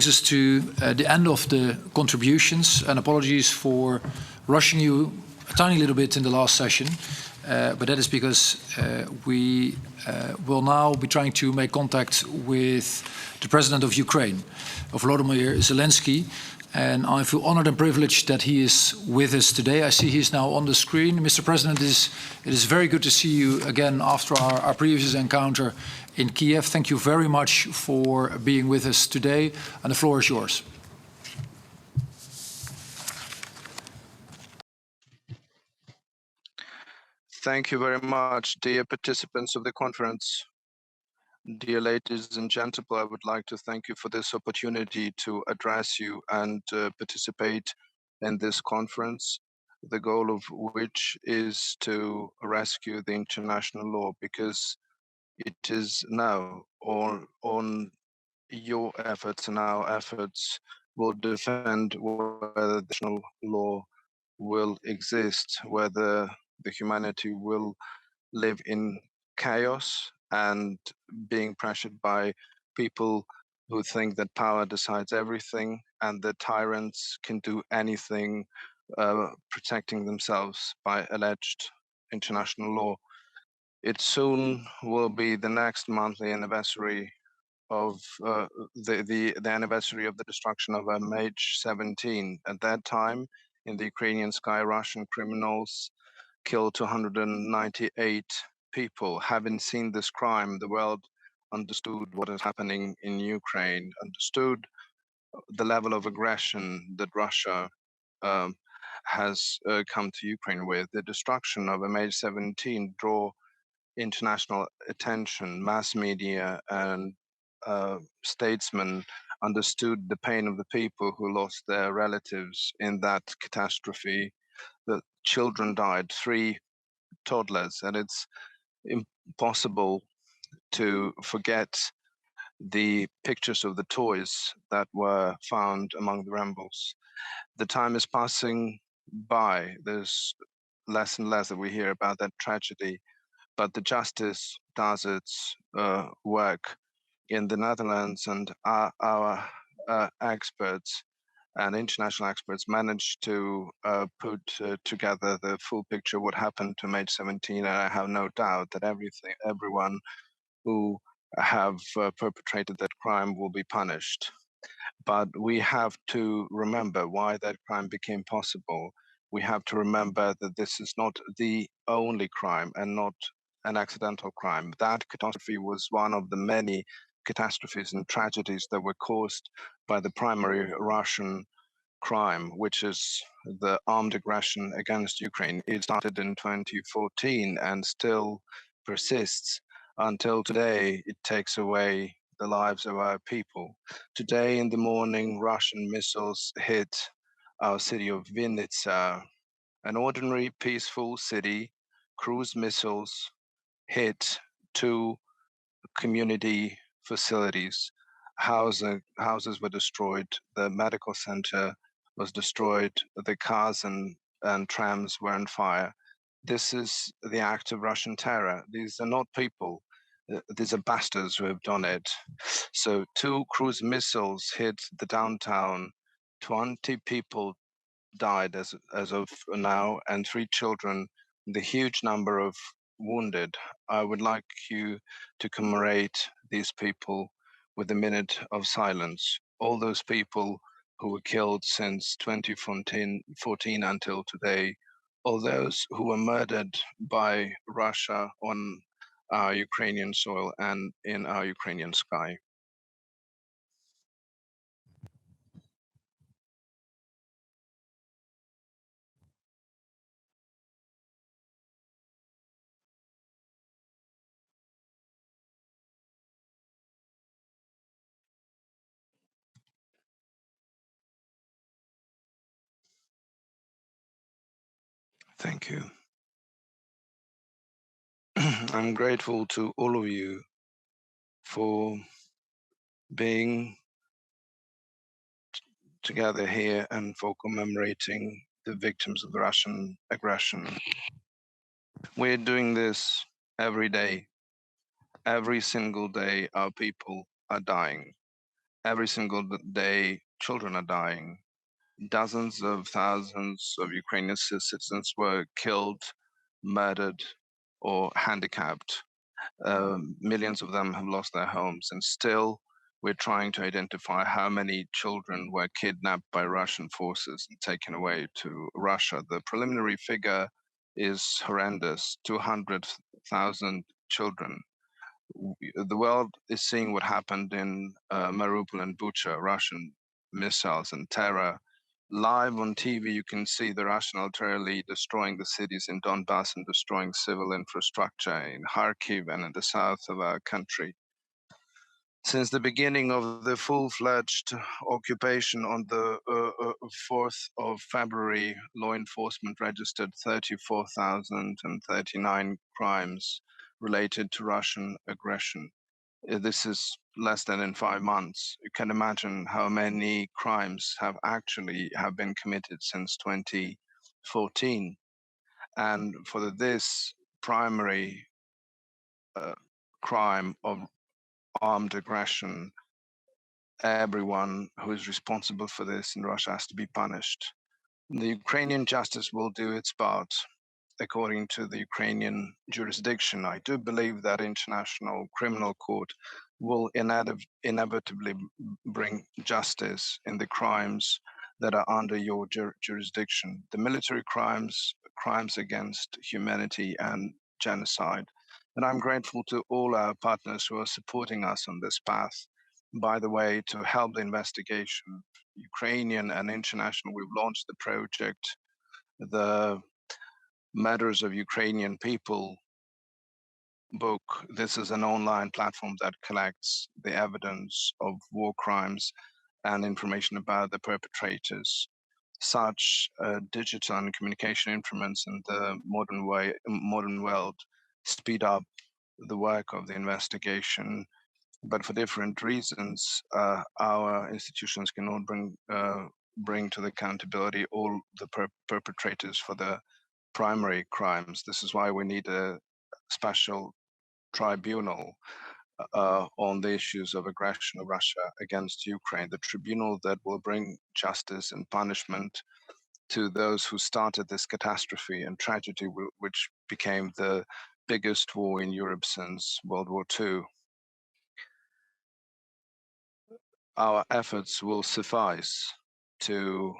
brings us to the end of the contributions, and apologies for rushing you a tiny little bit in the last session, but that is because we will now be trying to make contact with the President of Ukraine, Volodymyr Zelensky, and I feel honored and privileged that he is with us today. I see he's now on the screen. Mr. President, it is very good to see you again after our previous encounter in Kiev. Thank you very much for being with us today, and the floor is yours. Thank you very much, dear participants of the conference. Dear ladies and gentlemen, I would like to thank you for this opportunity to address you and participate in this conference, the goal of which is to rescue the international law, because it is now all on your efforts and our efforts will defend whether the international law will exist, whether the humanity will live in chaos and being pressured by people who think that power decides everything and that tyrants can do anything protecting themselves by alleged international law. It soon will be the next monthly anniversary of the anniversary of the destruction of MH17. At that time, in the Ukrainian sky, Russian criminals killed 298 people. Having seen this crime, the world understood what is happening in Ukraine, understood the level of aggression that Russia has come to Ukraine with. The destruction of MH17 drew international attention. Mass media and statesmen understood the pain of the people who lost their relatives in that catastrophe. The children died, 3 toddlers, and it's impossible to forget the pictures of the toys that were found among the rumbles. The time is passing by. There's less and less that we hear about that tragedy, but the justice does its work in the Netherlands, and our experts and international experts managed to put together the full picture of what happened to MH17, and I have no doubt that everyone who have perpetrated that crime will be punished. But we have to remember why that crime became possible. We have to remember that this is not the only crime and not an accidental crime. That catastrophe was one of the many catastrophes and tragedies that were caused by the primary Russian crime, which is the armed aggression against Ukraine. It started in 2014 and still persists until today. It takes away the lives of our people. Today in the morning, Russian missiles hit our city of Vinnytsia, an ordinary peaceful city. Cruise missiles hit 2 community facilities. Houses were destroyed. The medical center was destroyed. The cars and trams were on fire. This is the act of Russian terror. These are not people. These are bastards who have done it. So 2 cruise missiles hit the downtown. 20 people died as of now, and 3 children. The huge number of wounded. I would like you to commemorate these people with a minute of silence. All those people who were killed since 2014 until today, all those who were murdered by Russia on our Ukrainian soil and in our Ukrainian sky. Thank you. I'm grateful to all of you for being together here and for commemorating the victims of the Russian aggression. We're doing this every day. Every single day, our people are dying. Every single day, children are dying. Dozens of thousands of Ukrainian citizens were killed, murdered, or handicapped. Millions of them have lost their homes, and still we're trying to identify how many children were kidnapped by Russian forces and taken away to Russia. The preliminary figure is horrendous: 200,000 children. The world is seeing what happened in Mariupol and Bucha, Russian missiles and terror. Live on TV, you can see the Russian artillery destroying the cities in Donbass and destroying civil infrastructure in Kharkiv and in the south of our country. Since the beginning of the full-fledged occupation on the 4th of February, law enforcement registered 34,039 crimes related to Russian aggression. This is less than in 5 months. You can imagine how many crimes have been committed since 2014. And for this primary crime of armed aggression, everyone who is responsible for this in Russia has to be punished. The Ukrainian justice will do its part according to the Ukrainian jurisdiction. I do believe that International Criminal Court will inevitably bring justice in the crimes that are under your jurisdiction. The military crimes, crimes against humanity and genocide. And I'm grateful to all our partners who are supporting us on this path. By the way, to help the investigation, Ukrainian and international, we've launched the project, the Matters of Ukrainian People book. This is an online platform that collects the evidence of war crimes and information about the perpetrators. Such digital and communication instruments in the modern world speed up the work of the investigation, but for different reasons, our institutions cannot bring to the accountability all the perpetrators for the primary crimes. This is why we need a special tribunal on the issues of aggression of Russia against Ukraine, the tribunal that will bring justice and punishment to those who started this catastrophe and tragedy, which became the biggest war in Europe since World War II. Our efforts will suffice to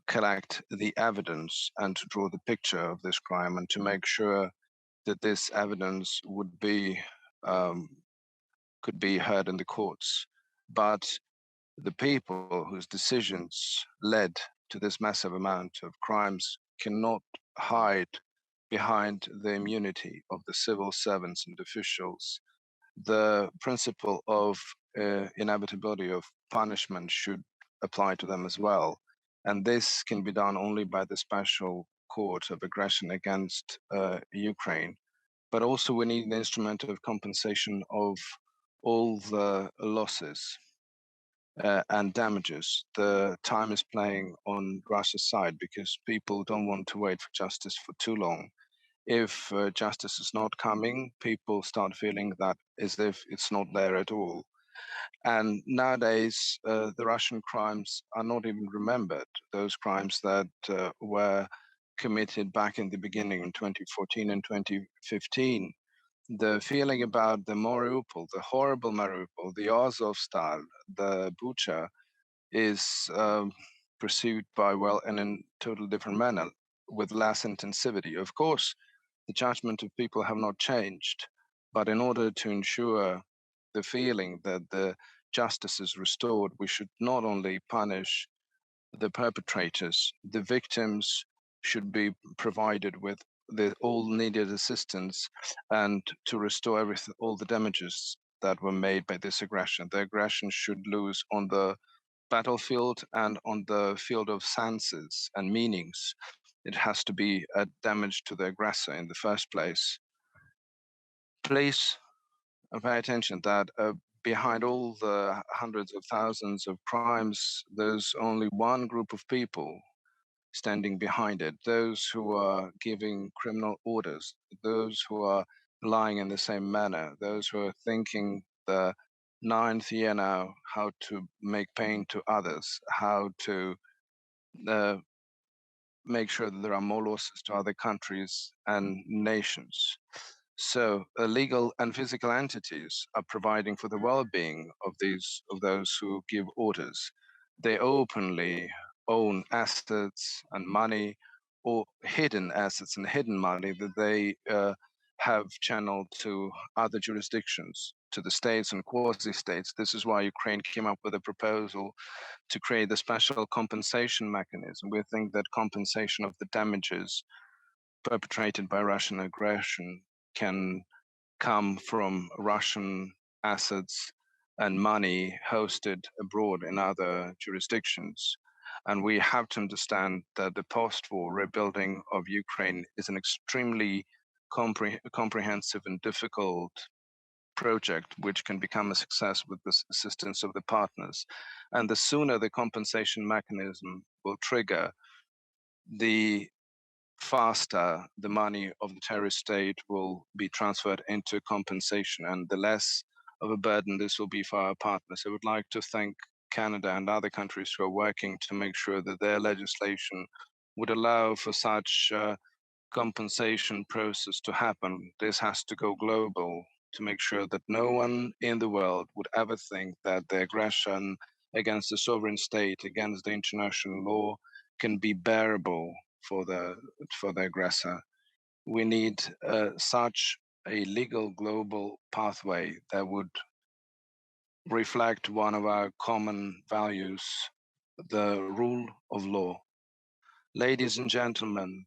collect the evidence and to draw the picture of this crime and to make sure that this evidence would be could be heard in the courts. But the people whose decisions led to this massive amount of crimes cannot hide behind the immunity of the civil servants and officials. The principle of inevitability of punishment should apply to them as well. And this can be done only by the special court of aggression against Ukraine. But also we need an instrument of compensation of all the losses and damages. The time is playing on Russia's side because people don't want to wait for justice for too long. If justice is not coming, people start feeling that as if it's not there at all. And nowadays, the Russian crimes are not even remembered. Those crimes that were committed back in the beginning in 2014 and 2015. The feeling about the Mariupol, the horrible Mariupol, the Azovstal, the Bucha, is pursued by, well, in a total different manner, with less intensivity. Of course, the judgment of people have not changed, but in order to ensure the feeling that the justice is restored, we should not only punish the perpetrators, the victims should be provided with the all needed assistance and to restore all the damages that were made by this aggression. The aggression should lose on the battlefield and on the field of senses and meanings. It has to be a damage to the aggressor in the first place. Please pay attention that behind all the hundreds of thousands of crimes, there's only one group of people standing behind it, those who are giving criminal orders, those who are lying in the same manner, those who are thinking the 9th year now how to make pain to others, how to make sure that there are more losses to other countries and nations. So legal and physical entities are providing for the well-being of those who give orders. They openly own assets and money, or hidden assets and hidden money that they have channeled to other jurisdictions, to the states and quasi-states. This is why Ukraine came up with a proposal to create a special compensation mechanism. We think that compensation of the damages perpetrated by Russian aggression can come from Russian assets and money hosted abroad in other jurisdictions. And we have to understand that the post-war rebuilding of Ukraine is an extremely comprehensive and difficult project, which can become a success with the assistance of the partners. And the sooner the compensation mechanism will trigger, the faster the money of the terrorist state will be transferred into compensation, and the less of a burden this will be for our partners. I would like to thank Canada and other countries who are working to make sure that their legislation would allow for such compensation process to happen. This has to go global to make sure that no one in the world would ever think that the aggression against the sovereign state, against the international law, can be bearable for the aggressor. We need such a legal global pathway that would reflect one of our common values, the rule of law. Ladies and gentlemen,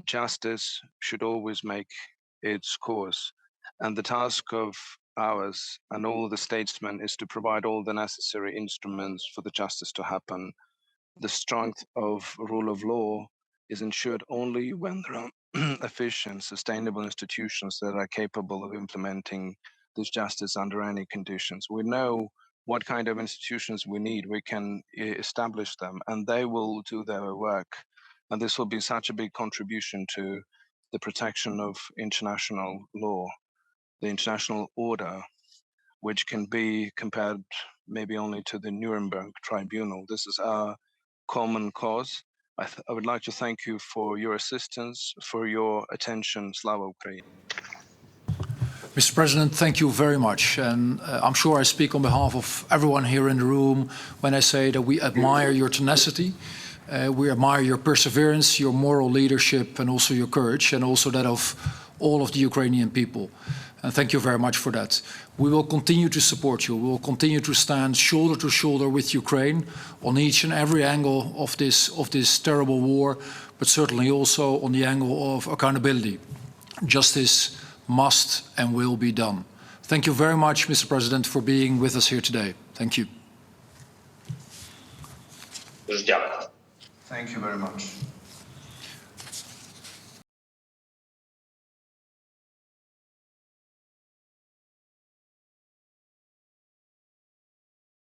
justice should always make its course, and the task of ours and all the statesmen is to provide all the necessary instruments for the justice to happen. The strength of rule of law is ensured only when there are efficient, sustainable institutions that are capable of implementing this justice under any conditions. We know what kind of institutions we need. We can establish them, and they will do their work. And this will be such a big contribution to the protection of international law, the international order, which can be compared maybe only to the Nuremberg Tribunal. This is our common cause. I would like to thank you for your assistance, for your attention. Slava Ukraini. Mr. President, thank you very much. And I'm sure I speak on behalf of everyone here in the room when I say that we admire your tenacity, we admire your perseverance, your moral leadership, and also your courage, and also that of all of the Ukrainian people. And thank you very much for that. We will continue to support you. We will continue to stand shoulder to shoulder with Ukraine on each and every angle of this terrible war, but certainly also on the angle of accountability. Justice must and will be done. Thank you very much, Mr. President, for being with us here today. Thank you. Thank you very much.